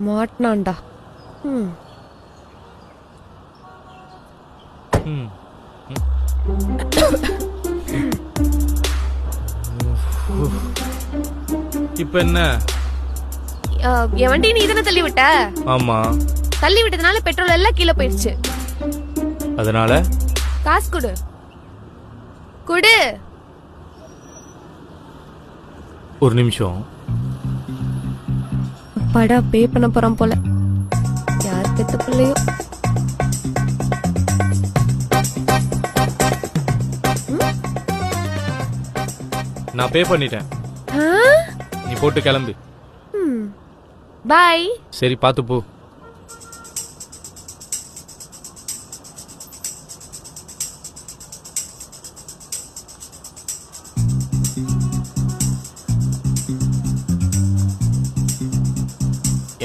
மாட்டினான்டா. ம். ம். இப்ப என்ன? என் வண்டி நீ தானே தள்ளி விட்ட? ஆமா. தள்ளி விட்டதுனால பெட்ரோல் எல்லாம் கீழே போயிடுச்சு. அதனால காசு கொடு. கொடு. ஒரு நிமிஷம். படா பே பண்ண போறான் போல. யார் பெத்த பிள்ளையோ. நான் பே பண்ணிட்டேன். நீ போட்டு கிளம்பு. பாய். சரி பாத்து போ.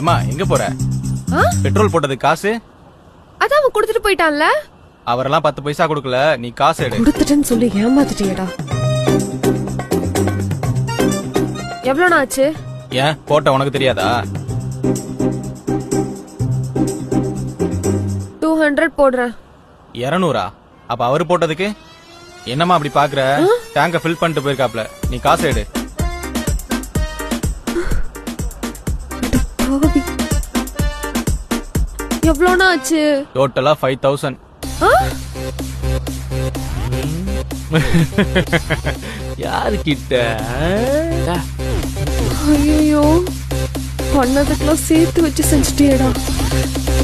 ஏமா எங்க போற? பெட்ரோல் போட்டது காசு அதான் அவன் கொடுத்துட்டு போயிட்டான்ல. அவரெல்லாம் 10 பைசா கொடுக்கல, நீ காசு எடு. கொடுத்துட்டேன்னு சொல்லி ஏமாத்திட்டியடா. எவ்வளவு ஆச்சு? ஏன் போட்ட உனக்கு தெரியாதா? 200 போடுறேன். 200? அப்ப அவரு போட்டதுக்கு என்னமா அப்படி பாக்குற? டேங்க ஃபில் பண்ணிட்டு போயிருக்காப்ல, நீ காசு எடு. எவ்வளவு ஆச்சு? டோட்டலா 5000. யாரு கிட்ட? ஐயோ, பண்ணதுக்கெல்லாம் சேர்த்து வச்சு செஞ்சுட்டியேடா.